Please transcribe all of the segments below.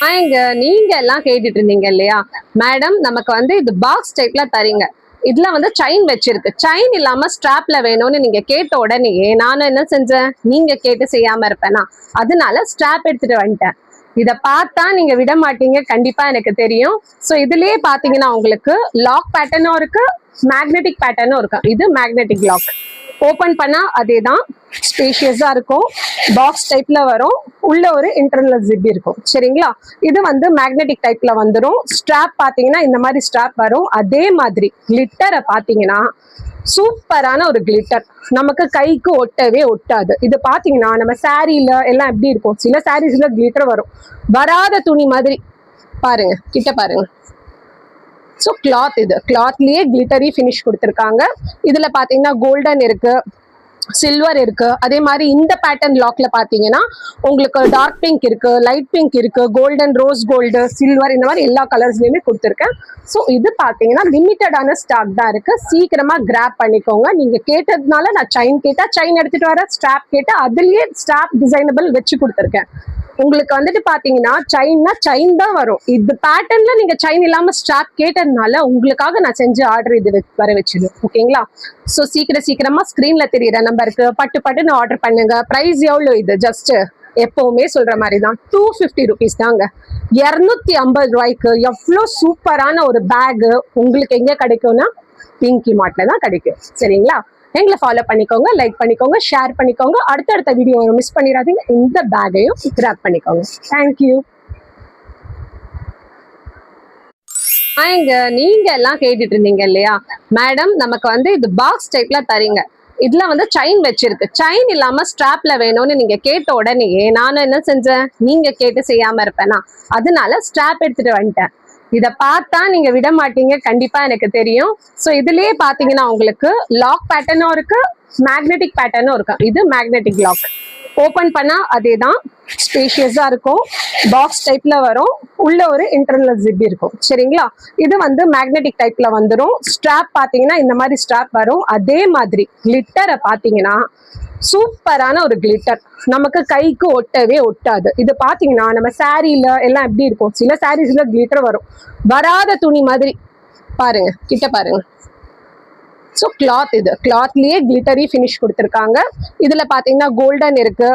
இங்க நீங்க எல்லாம் கேட்டுட்டு இருந்தீங்க இல்லையா மேடம், நமக்கு வந்து இது பாக்ஸ் டைப்ல தரீங்க, இதுல வந்து செயின் வச்சிருக்கு, செயின் இல்லாம ஸ்ட்ராப்ல வேணும்னு நீங்க கேட்ட உடனேயே நானும் என்ன செஞ்சேன், நீங்க கேட்டு செய்யாம இருப்பேனா, அதனால ஸ்ட்ராப் எடுத்துட்டு வந்துட்டேன். இத பார்த்தா நீங்க விட மாட்டீங்க கண்டிப்பா எனக்கு தெரியும். சோ இதுலயே பாத்தீங்கன்னா உங்களுக்கு லாக் பேட்டர்னும் இருக்கு, மேக்னெட்டிக் பேட்டர்னும் இருக்கு. இது மேக்னெட்டிக் லாக். ஓபன் பண்ணா அதேதான், ஸ்பேஷியஸா இருக்கும், பாக்ஸ் டைப்ல வரும், உள்ள ஒரு இன்டர்னல் ஜிப் இருக்கும். சரிங்களா? இது வந்து மேக்னெட்டிக் டைப்ல வந்துடும். ஸ்ட்ராப் பாத்தீங்கன்னா இந்த மாதிரி ஸ்ட்ராப் வரும். அதே மாதிரி கிளிட்டரை பாத்தீங்கன்னா சூப்பரான ஒரு கிளிட்டர், நமக்கு கைக்கு ஒட்டவே ஒட்டாது. இது பாத்தீங்கன்னா நம்ம சாரீல எல்லாம் எப்படி இருக்கும், சில சாரீஸ்ல கிளிட்டர் வரும், வராத துணி மாதிரி. பாருங்க, கிட்ட பாருங்க. ஸோ கிளாத், இது கிளாத்லயே கிளிட்டரி ஃபினிஷ் கொடுத்துருக்காங்க. இதுல பாத்தீங்கன்னா கோல்டன் இருக்கு, சில்வர் இருக்கு. அதே மாதிரி இந்த பேட்டர்ன் லாக்ல பாத்தீங்கன்னா உங்களுக்கு டார்க் பிங்க் இருக்கு, லைட் பிங்க் இருக்கு, கோல்டன், ரோஸ் கோல்டு, சில்வர், இந்த மாதிரி எல்லா கலர்ஸ்லயுமே கொடுத்துருக்கேன். ஸோ இது பாத்தீங்கன்னா லிமிட்டடான ஸ்டாக் தான் இருக்கு, சீக்கிரமா கிராப் பண்ணிக்கோங்க. நீங்க கேட்டதுனால நான் செயின் கேட்டா செயின் எடுத்துட்டு வரேன், ஸ்ட்ராப் கேட்டா அதுலயே ஸ்ட்ராப் டிசைனபிள் வச்சு கொடுத்துருக்கேன். உங்களுக்கு வந்துட்டு பாத்தீங்கன்னா செயின்னா செயின் தான் வரும். இது பேட்டர்ன்ல நீங்க செயின் இல்லாம ஸ்ட்ராப் கேட்டதுனால உங்களுக்காக நான் செஞ்சு ஆர்டர் இது வர வச்சுது. ஓகேங்களா? ஸோ சீக்கிரமா ஸ்கிரீன்ல தெரியுற நம்பருக்கு பட்டு பட்டுன்னு ஆர்டர் பண்ணுங்க. பிரைஸ் எவ்வளோ? இது ஜஸ்ட் எப்பவுமே சொல்ற மாதிரி தான் 250 rupees தாங்க. 250 ரூபாய்க்கு எவ்வளோ சூப்பரான ஒரு பேக் உங்களுக்கு எங்க கிடைக்கும்னா பிங்கி மார்ட்ல தான் கிடைக்கும். சரிங்களா? எங்களை ஃபாலோ பண்ணிக்கோங்க, லைக் பண்ணிக்கோங்க, ஷேர் பண்ணிக்கோங்க. அடுத்தடுத்த வீடியோ மிஸ் பண்ணிடாதீங்க. இந்த பேக்கையும் கிராப் பண்ணிக்கோங்க. தேங்க்யூ. இங்க நீங்க எல்லாம் கேட்டுட்டு இருந்தீங்க இல்லையா மேடம், நமக்கு வந்து இது பாக்ஸ் டைப்ல தரீங்க, இதுல வந்து செயின் வச்சிருக்கு, செயின் இல்லாம ஸ்ட்ராப்ல வேணும்னு நீங்க கேட்ட உடனேயே நானும் என்ன செஞ்சேன், நீங்க கேட்டு செய்யாம இருப்பேனா, அதனால ஸ்ட்ராப் எடுத்துட்டு வந்துட்டேன். இத பார்த்தா நீங்க விட மாட்டீங்க கண்டிப்பா எனக்கு தெரியும். சோ இதுலயே பாத்தீங்கன்னா உங்களுக்கு லாக் பேட்டர்னும் இருக்கு, மேக்னெட்டிக் பேட்டர்னும் இருக்கு. இது மேக்னெட்டிக் லாக். ஓபன் பண்ணா அதேதான், ஸ்பேஷியஸா இருக்கும், பாக்ஸ் டைப்ல வரும், உள்ள ஒரு இன்டர்னல் ஜிப் இருக்கும். சரிங்களா? இது வந்து மேக்னெட்டிக் டைப்ல வந்துடும். ஸ்ட்ராப் பாத்தீங்கன்னா இந்த மாதிரி ஸ்ட்ராப் வரும். அதே மாதிரி கிளிட்டரை பாத்தீங்கன்னா சூப்பரான ஒரு கிளிட்டர், நமக்கு கைக்கு ஒட்டவே ஒட்டாது. இது பாத்தீங்கன்னா நம்ம சாரீல எல்லாம் எப்படி இருக்கும், சில சாரீஸ்ல கிளிட்டர் வரும், வராத துணி மாதிரி. பாருங்க, கிட்ட பாருங்க. ஸோ கிளாத், இது கிளாத்லயே கிளிட்டரி ஃபினிஷ் கொடுத்துருக்காங்க. இதுல பாத்தீங்கன்னா கோல்டன் இருக்கு,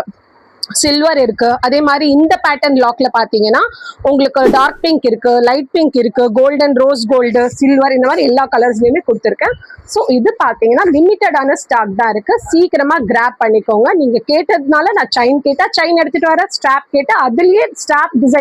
சில்வர் இருக்கு. அதே மாதிரி இந்த பேட்டர்ன் லாக்ல பாத்தீங்கன்னா உங்களுக்கு டார்க் பிங்க் இருக்கு, லைட் பிங்க் இருக்கு, கோல்டன், ரோஸ் கோல்டு, சில்வர், இந்த மாதிரி எல்லா கலர்ஸ்லயுமே கொடுத்துருக்கேன். ஸோ இது பாத்தீங்கன்னா லிமிட்டடான ஸ்டாக் தான் இருக்கு, சீக்கிரமா கிராப் பண்ணிக்கோங்க. நீங்க கேட்டதுனால நான் செயின் கேட்டா செயின் எடுத்துட்டு வரேன், ஸ்ட்ராப் கேட்டா அதுலயே ஸ்ட்ராப் டிசைன்